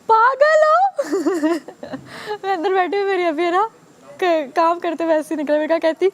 पागल हो। मैं अंदर बैठी हुई, मेरी अभी ना काम करते वैसे ही निकला, मेरे कहा कहती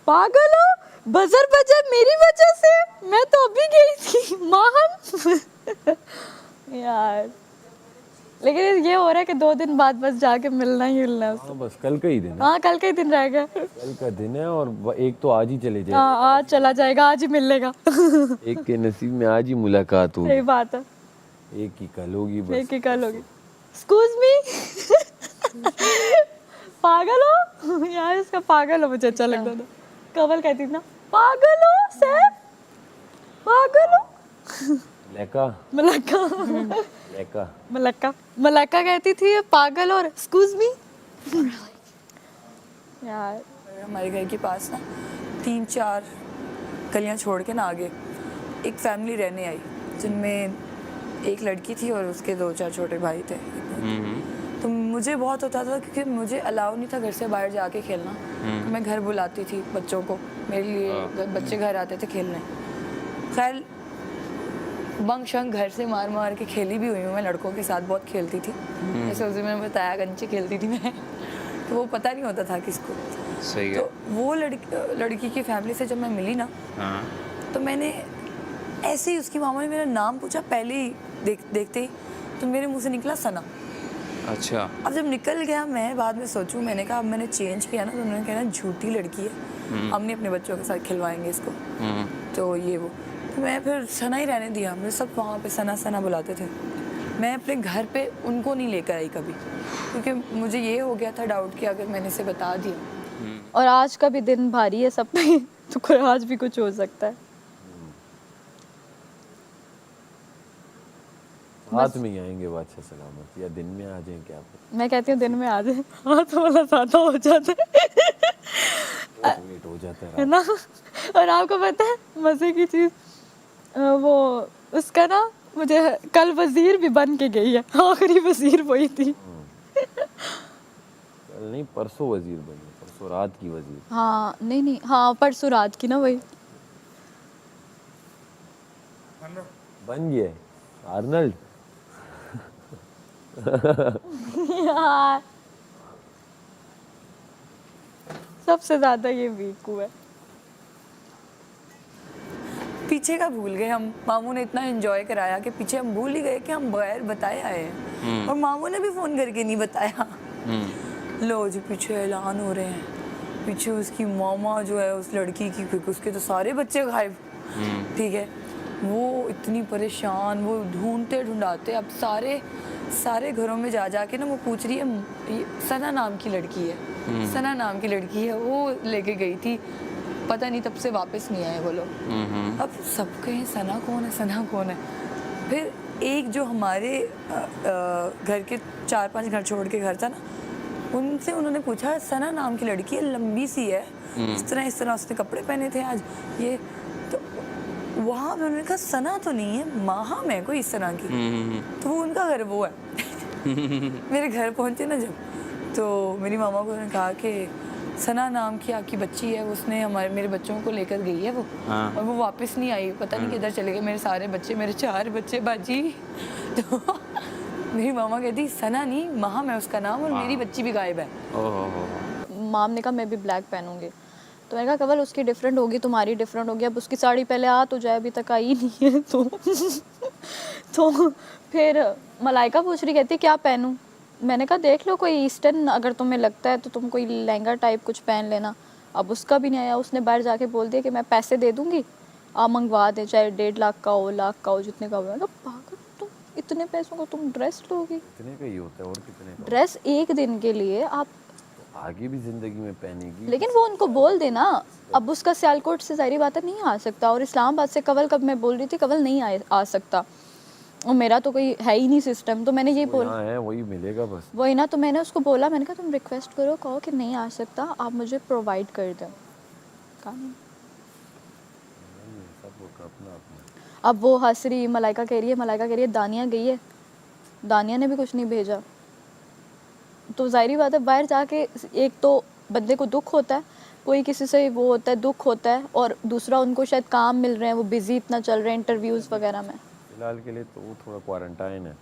पागल हो, बजर बजा मेरी वजह से, मैं तो अभी गई थी माहम। यार लेकिन ये हो रहा है कि 2 दिन बाद बस जाके मिलना ही मिलना है उससे। हाँ बस कल का ही दिन है। हाँ कल का ही दिन रह गया। कल का दिन है और एक तो आज ही चले जाए। हाँ आज चला जाएगा, आज ही मिल लेगा। एक के नसीब में आज ही मुलाकात होगी। सही बात है, एक ही कल होगी बस। एक ही कल होगी। एक्सक्यूज मी, पागल हो। यार इसका पागल हो मुझे अच्छा लगता था। कवल कहती थी ना पागल हो सैफ, पागल हो। लेका मलक्का, लेका मलक्का, मलक्का कहती थी पागल और एक्सक्यूज मी। यार हमारे घर के पास ना 3-4 गलियां छोड़ के ना आगे एक फैमिली रहने आई, जिनमें एक लड़की थी और उसके 2-4 छोटे भाई थे। तो मुझे बहुत होता था क्योंकि मुझे अलाउ नहीं था घर से बाहर जाके खेलना, तो मैं घर बुलाती थी बच्चों को, मेरे लिए बच्चे घर आते थे खेलने। खैर बंक शंक घर से मार मार के खेली भी हुई हूँ मैं, लड़कों के साथ बहुत खेलती थी। जैसे उस दिन मैंने बताया कंचे खेलती थी मैं, तो वो पता नहीं होता था किसको। सही है। तो वो लड़की की फैमिली से जब मैं मिली ना, तो मैंने ऐसे ही उसकी मामा ने मेरा नाम पूछा, पहले ही देखते ही तो मेरे मुंह से निकला सना। अच्छा। अब जब निकल गया, मैं बाद में सोचूं, मैंने कहा अब मैंने चेंज किया ना, तो उन्होंने कहना झूठी लड़की है, हम नहीं अपने बच्चों के साथ खिलवाएंगे इसको। तो ये वो, तो मैं फिर सना ही रहने दिया। मुझे सब वहाँ पे सना सना बुलाते थे। मैं अपने घर पे उनको नहीं लेकर आई कभी, क्योंकि मुझे ये हो गया था डाउट कि अगर मैंने इसे बता दिया। और आज का भी दिन भारी है सब पे, तो कोई आज भी कुछ हो सकता है। रात में ही आएंगे बादशाह सलामत, या दिन में आ जाएं क्या पता। मैं कहती हूँ दिन में आ जाए, हाँ तो वाला ज्यादा हो जाता है। बहुत लेट हो जाता है ना। और आपको पता है मजे की चीज, वो उसका ना, मुझे कल वजीर भी बन के गई है, आखिरी वजीर वही थी। कल नहीं परसों वजीर बनी, परसों रात की वजीर। हाँ नहीं हाँ परसों रात की ना वही। बन गया है आर्नल्ड। यार सबसे ज्यादा ये वीक हुआ है। पीछे का भूल गए हम, मामू ने इतना एंजॉय कराया कि पीछे हम भूल ही गए कि हम बगैर बताए आए हैं। और मामू ने भी फोन करके नहीं बताया। लो जी पीछे ऐलान हो रहे हैं, पीछे उसकी मामा जो है उस लड़की की, क्योंकि उसके तो सारे बच्चे गायब। ठीक है, वो इतनी परेशान, वो ढूंढते ढूंढाते अब सारे घरों में जा जाके ना वो पूछ रही है, ये सना नाम की लड़की है, सना नाम की लड़की है, वो लेके गई थी, पता नहीं तब से वापस नहीं आए वो लोग। अब सब कहें सना कौन है, सना कौन है। फिर एक जो हमारे घर के 4-5 घर छोड़ के घर था ना, उनसे उन्होंने पूछा सना नाम की लड़की है, लंबी सी है, इस तरह उसने कपड़े पहने थे आज, ये तो वहाँ पे उन्होंने कहा सना तो नहीं है, माहम है कोई इस तरह की। तो वो उनका घर वो है। मेरे घर पहुँचे ना जब, तो मेरी मामा को उन्होंने कहा कि सना नाम की आपकी बच्ची है, उसने मेरे बच्चों को लेकर गई है वो, और वो वापस नहीं आई, पता नहीं किधर चले गए मेरे सारे बच्चे, मेरे 4 बच्चे बाजी। तो मेरी मामा कहती सना नहीं, माहम है उसका नाम, और मेरी बच्ची भी गायब है। माम ने कहा मैं भी ब्लैक पहनूंगी, तो मैंने कहा कवल उसकी डिफरेंट होगी, तुम्हारी डिफरेंट होगी, अब उसकी साड़ी पहले आ तो जाए, अभी तक आई नहीं है। तो फिर मलाइका पूछ रही, कहती क्या पहनूं। मैंने कहा देख लो कोई ईस्टर्न, अगर तुम्हें लगता है तो तुम कोई लहंगा टाइप कुछ पहन लेना। अब उसका भी नहीं आया, उसने बाहर जाके बोल दिया कि मैं पैसे दे दूंगी, आप मंगवा दे, चाहे 1.5 लाख का हो, लाख का हो, जितने का हो। मैं कहा पागल तुम, इतने पैसों का तुम ड्रेस लोगी? कितने का ही होता है और कितने का ड्रेस एक दिन के लिए आप तो आगे भी जिंदगी में पहनेगी। लेकिन वो उनको बोल देना। अब उसका सियालकोट से जाहिर बात है नहीं आ सकता, और इस्लामाबाद से कवल, कब मैं बोल रही थी कवल नहीं आ सकता, और मेरा तो कोई है ही नहीं सिस्टम, तो मैंने ये बोला है वही मिलेगा बस, वही ना। तो मैंने उसको बोला, मैंने कहा तुम रिक्वेस्ट करो, कहो कि नहीं आ सकता, आप मुझे प्रोवाइड कर दें। कहा नहीं। सबका अपना अपना। अब वो हंस रही, मलाइका कह रही है दानिया गई है, दानिया ने भी कुछ नहीं भेजा। तो जाहिर बात है बाहर जाके एक तो बंदे को दुख होता है, कोई किसी से वो होता है, दुख होता है, और दूसरा उनको शायद काम मिल रहे हैं, वो बिजी इतना चल रहे हैं इंटरव्यूज़ वगैरह में। फिलहाल के लिए तो वो थोड़ा क्वारंटाइन है।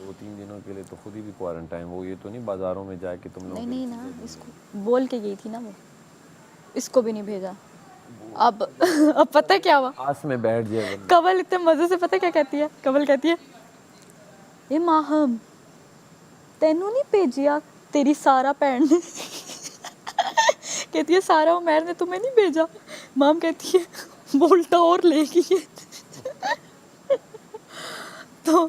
2-3 दिनों के लिए तो खुद ही भी क्वारंटाइन, वो ये तो नहीं बाजारों में जाके तुम लोग नहीं नहीं ना, इसको बोल के गई थी ना वो, इसको भी नहीं भेजा। अब अब पता है क्या हुआ, पास में बैठ जाए बंदा। कवल इतने मजे से पता है क्या कहती है, कवल कहती है ये माहम तेनू नहीं भेजिया तेरी सारा भैन ने कहती है सारा उमैर ने तुम्हें नहीं भेजा। माम कहती है बोल्टा और लेगी है तो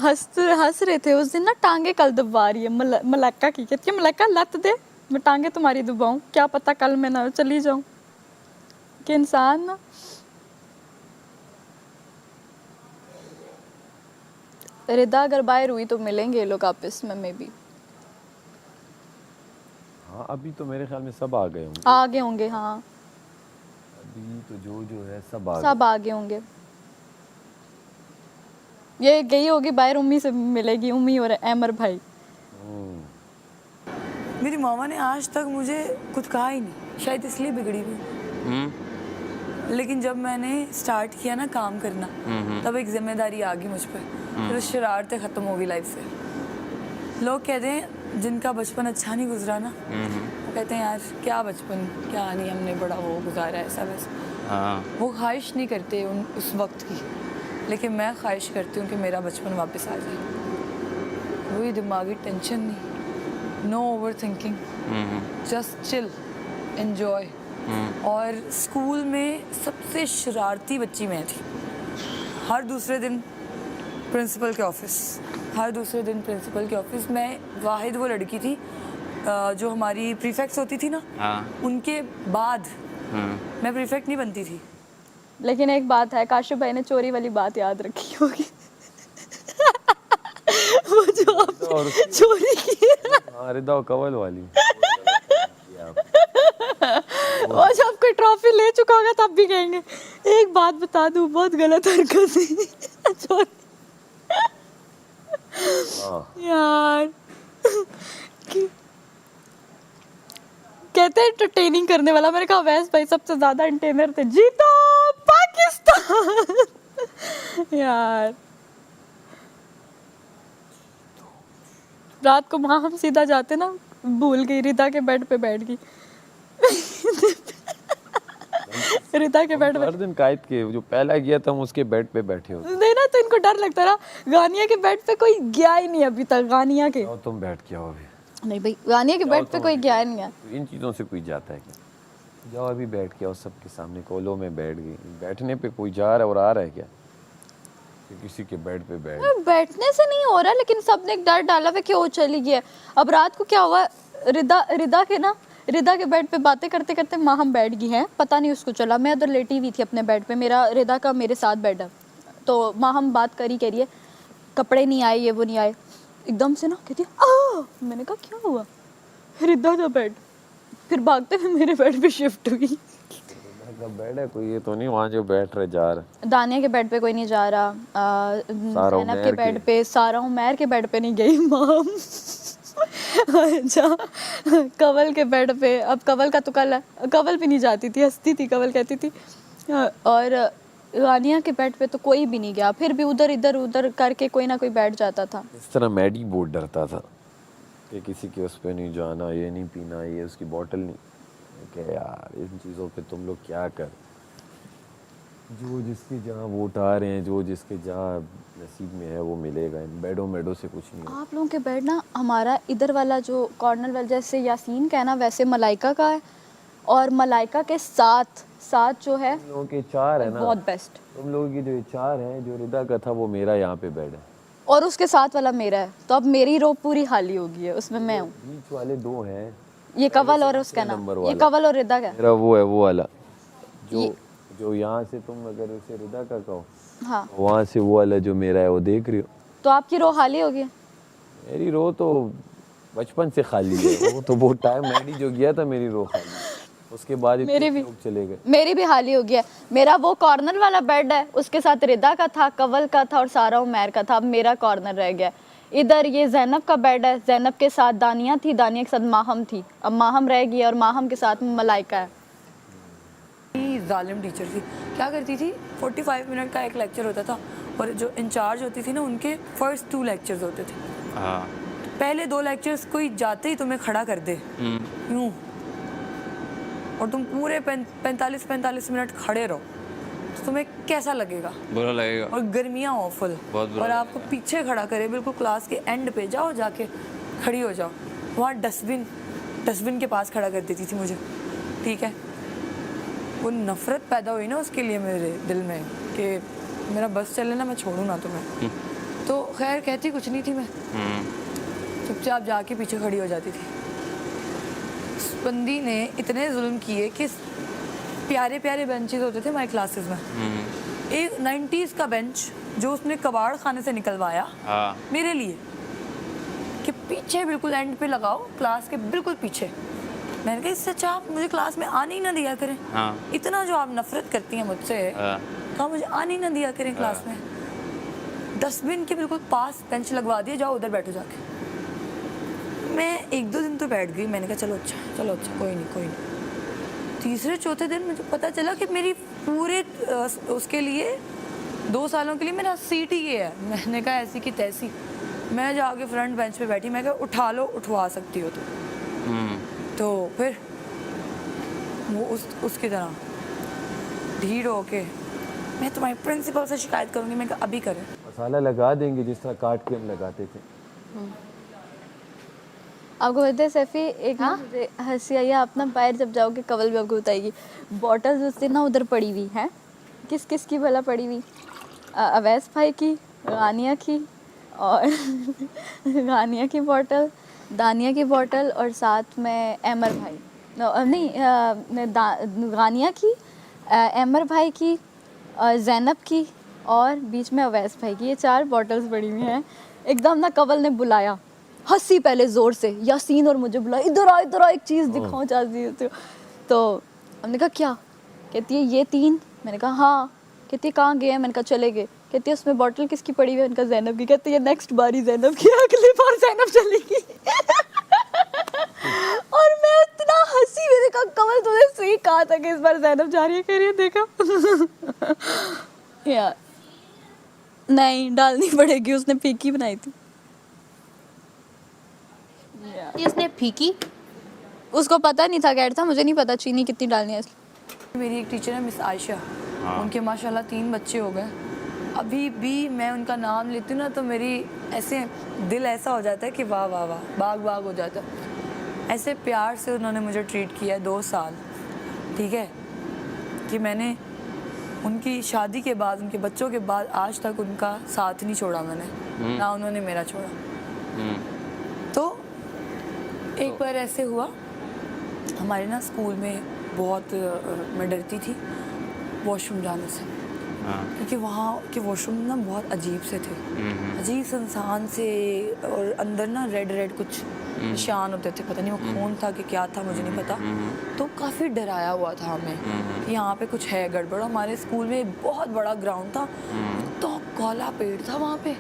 हंस रहे थे उस दिन ना। टांगे कल दबा रही है मलाइका की, कहती है मलाइका लत दे मैं टांगे तुम्हारी दबाऊं, क्या पता कल मैं ना चली जाऊं। कि इंसान ना रिदा अगर बाहर हुई तो मिलेंगे ये लोग आपस में मे बी। हाँ अभी तो मेरे ख्याल में सब आ गए होंगे, आगे होंगे हाँ, अभी तो जो है सब आ गए। सब आगे होंगे। ये गई होगी बाहर, उम्मी से मिलेगी, उम्मी और अमर भाई। मेरी मामा ने आज तक मुझे कुछ कहा ही नहीं, शायद इसलिए बिगड़ी भी। लेकिन जब मैंने स्टार्ट किया ना काम करना, तब एक जिम्मेदारी आ गई मुझ पर, फिर शरारतें खत्म हो गई लाइफ से। लोग कहते हैं जिनका बचपन अच्छा नहीं गुजरा ना, वो कहते हैं यार क्या बचपन, क्या नहीं हमने बड़ा वो गुजारा है ऐसा वैसा। हाँ वो ख्वाहिश नहीं करते उस वक्त की, लेकिन मैं ख्वाहिश करती हूँ कि मेरा बचपन वापस आ जाए। वही दिमागी टेंशन नहीं, no over thinking, just chill, enjoy. और स्कूल में सबसे शरारती बच्ची मैं थी। हर दूसरे दिन प्रिंसिपल के ऑफिस, हर दूसरे दिन प्रिंसिपल के ऑफिस। मैं वाहिद वो लड़की थी जो हमारी प्रीफेक्ट्स होती थी ना, हाँ उनके बाद मैं प्रीफेक्ट नहीं बनती थी। लेकिन एक बात है, काशिफ भाई ने चोरी वाली बात याद रखी होगी वो जो आपने चोरी की हाँ रिदा और कवल वाली वो जब कोई ट्रॉफी ले चुका होगा तब भी कहेंगे एक बात बता दूं बहुत गलत हरकत थी चोरी। यार कहते हैं एंटरटेनिंग करने वाला, मैंने कहा वैस भाई सबसे ज्यादा एंटरटेनर थे। जीतो पाकिस्तान यार। रात को वहां हम सीधा जाते ना, भूल गई रिदा के बेड पे बैठ गई रिदा के बेड पे हर दिन कायद के जो पहला गया था हम उसके बेड पे बैठे होते। नहीं ना, तो इनको डर लगता रहा। गानिया के बेड पे कोई गया ही नहीं अभी तक, गानिया के जाओ तुम बैठ के आओ अभी। नहीं भाई, गानिया के बेड पे कोई गया ही नहीं है। तो इन चीज़ों से कोई जाता है क्या? जाओ अभी बैठ के आओ सबके सामने, कोलों में बैठ गई। बैठने पे कोई जा रहा है और आ रहा है क्या कि किसी के बेड पे बैठ? बैठने से नहीं हो रहा, लेकिन सबने एक डर डाला हुआ कि वो चली गई है। अब रात को क्या हुआ, रिदा के बेड पे बातें करते करते माँ हम बैठ गई हैं, पता नहीं उसको चला। मैं उधर लेटी हुई थी अपने बेड पे, मेरा रिदा का मेरे साथ बेड है। तो माँ हम बात करी कह रही है कपड़े नहीं आए, ये वो नहीं आए। एकदम से ना कहती है मैंने कहा क्या हुआ, रिदा का बेड। फिर भागते हुए मेरे बेड पे शिफ्ट हुई। का बेड है कोई, ये तो नहीं वहाँ जो बैठ रहे जा रहा। दानिया के बेड पे कोई नहीं जा रहा, ज़ैनब के बेड पे, सारा उमैर के बेड पे नहीं गई माम अच्छा कवल के बेड पे, अब कवल का तो कल है, कवल भी नहीं जाती थी, हंसती थी कवल, कहती थी। और रानिया के बेड पे तो कोई भी नहीं गया, फिर भी उधर इधर उधर करके कोई ना कोई बैठ जाता था। इस तरह मैडी बहुत डरता था कि किसी के उस पे नहीं जाना, ये नहीं पीना, ये उसकी बोतल नहीं। क्या यार इन चीज़ों पे तुम लोग क्या कर, जो जिसके जहाँ वोट आ रहे हैं, जो जिसके जहाँ नसीब में है वो मिलेगा। इन बेडों मेडों से कुछ नहीं। आप लोगों के बेड ना, हमारा इधर वाला जो कॉर्नर वाला जैसे यासीन का है ना, वैसे मलाइका का है। और मलाइका के साथ जो है तुम लोगों के 4 है ना, बहुत बेस्ट। तुम लोगों की जो 4 है, जो रिदा का था वो मेरा यहाँ पे बेड है, और उसके साथ वाला मेरा है। तो अब मेरी रो पूरी खाली हो गई है, उसमें मैं हूँ। बीच वाले 2 हैं, ये कवल और उसका ना, ये कवल और रिदा का है। मेरा वो है वो वाला जो यहाँ से तुम अगर उसे रिदा का कहो, हाँ, वहाँ से वो वाला जो मेरा है वो देख रही हो। तो आपकी रो खाली होगी। मेरी रो तो बचपन से खाली है, वो तो बहुत टाइम मैडी जो गया था मेरी रो खाली, उसके बाद मेरी भी लोग चले गए। मेरी भी खाली हो गया। मेरा वो कॉर्नर वाला बेड है, उसके साथ रिदा का था, कवल का था और सारा उमैर का था। अब मेरा कॉर्नर रह गया। इधर ये ज़ैनब का बेड है, ज़ैनब के साथ दानिया थी, दानिया के साथ माहम थी। अब माहम रह गई और माहम के साथ मलाइका है। जालिम टीचर थी। क्या करती थी, 45 मिनट का एक लेक्चर होता था और जो इंचार्ज होती थी ना उनके फर्स्ट 2 लेक्चर्स होते थे। हाँ पहले 2 लेक्चर्स कोई जाते ही तुम्हें खड़ा कर दे यूं, और तुम पूरे 45 मिनट खड़े रहो, तो तुम्हें कैसा लगेगा? बुरा लगेगा। और गर्मियाँ हो फुल, बहुत बुरा और आपको पीछे खड़ा करे, बिल्कुल क्लास के एंड पे जाओ, जाके खड़ी हो जाओ। वहाँ डस्टबिन के पास खड़ा कर देती थी मुझे, ठीक है। वो नफ़रत पैदा हुई ना उसके लिए मेरे दिल में कि मेरा बस चले ना, मैं छोड़ूँ ना तुम्हें। तो खैर कहती कुछ नहीं थी मैं, चुपचाप जाके पीछे खड़ी हो जाती थी। उस बंदी ने इतने जुल्म किए कि प्यारे प्यारे बेंचेस होते थे हमारी क्लासेस में, एक 90s का बेंच जो उसने कबाड़ खाने से निकलवाया हाँ मेरे लिए कि पीछे बिल्कुल एंड पे लगाओ, क्लास के बिल्कुल पीछे। मैंने कहा इससे अच्छा आप मुझे क्लास में आने ही ना दिया करें। हाँ इतना जो आप नफरत करती हैं मुझसे, हाँ तो आप मुझे आने ही ना दिया करें क्लास में। डस्टबिन के बिल्कुल पास बेंच लगवा दिया, जाओ उधर बैठो जाके। मैं 1-2 दिन तो बैठ गई, मैंने कहा चलो अच्छा कोई नहीं। तीसरे चौथे दिन मुझे पता चला कि मेरी पूरे उसके लिए 2 सालों के लिए मेरा सीट ही ये है। मैंने कहा ऐसी की तैसी, मैं जाके फ्रंट बेंच पे बैठी, मैं कहा उठा लो, उठवा सकती हो तो फिर वो उसकी तरह ढीठ होके मैं तुम्हारी प्रिंसिपल से शिकायत करूंगी। मैं कहा अभी करें। मसाला लगा देंगे जिस तरह काट के हम लगाते थे। आपको पता है सैफी, एक ना मुझे हंसी आई है, आप ना बाहर जब जाओगे कवल भी आपको बताएगी, बॉटल्स उस दिन ना उधर पड़ी हुई हैं। किस किस की भला पड़ी हुई? अवैस भाई की, गानिया की, और गानिया की बॉटल, दानिया की बॉटल, और साथ में एमर भाई, गानिया की, एमर भाई की, जैनब की, और बीच में अवैस भाई की। ये 4 बॉटल्स पड़ी हुई हैं। एकदम ना कवल ने बुलाया, हंसी पहले ज़ोर से, यासीन और मुझे बुलाया, इधर आ एक चीज़ दिखाओ चाहती हो तो हमने कहा क्या? कहती है ये 3। मैंने कहा हाँ। कहती है कहाँ गए हैं? मैंने कहा चले गए। कहती है उसमें बॉटल किसकी पड़ी हुई है? उनका जैनब की। कहती है नेक्स्ट बारी जैनब की, अगली बार जैनब चलेगी। और मैं इतना हंसी, मैंने कहा कमल तूने सही कहा था कि इस बार जैनब जा रही है। कह रही है देखा। यार नहीं डालनी पड़ेगी, उसने फीकी बनाई थी। इसने फीकी, उसको पता नहीं था, कैट था, मुझे नहीं पता चीनी कितनी डालनी है इसलिए। मेरी एक टीचर है मिस आयशा, उनके माशाल्लाह 3 बच्चे हो गए। अभी भी मैं उनका नाम लेती हूँ ना तो मेरी ऐसे दिल ऐसा हो जाता है कि वाह वाह वाह, बाग बाग हो जाता है। ऐसे प्यार से उन्होंने मुझे ट्रीट किया 2 साल, ठीक है, कि मैंने उनकी शादी के बाद, उनके बच्चों के बाद आज तक उनका साथ नहीं छोड़ा मैंने, ना उन्होंने मेरा छोड़ा। तो एक बार ऐसे हुआ, हमारे ना स्कूल में बहुत मैं डरती थी वॉशरूम जाने से, क्योंकि वहाँ के वॉशरूम ना बहुत अजीब से थे, अजीब से इंसान से, और अंदर ना रेड कुछ निशान होते थे, पता नहीं वो खून था कि क्या था, मुझे नहीं पता। तो काफ़ी डराया हुआ था हमें कि यहाँ पे कुछ है गड़बड़। हमारे स्कूल में बहुत बड़ा ग्राउंड था, तो काला पेड़ था वहाँ पे,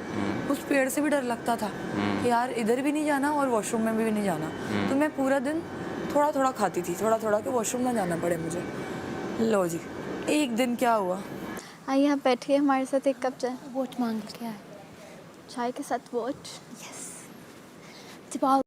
उस पेड़ से भी डर लगता था कि यार इधर भी नहीं जाना और वॉशरूम में भी नहीं जाना। तो मैं पूरा दिन थोड़ा थोड़ा खाती थी, थोड़ा थोड़ा, कि वॉशरूम ना जाना पड़े मुझे। लो जी, एक दिन क्या हुआ, आइए आप बैठिए हमारे साथ, एक कप चाय। वोट मांग के आए। चाय के साथ वोट। यस, जब आप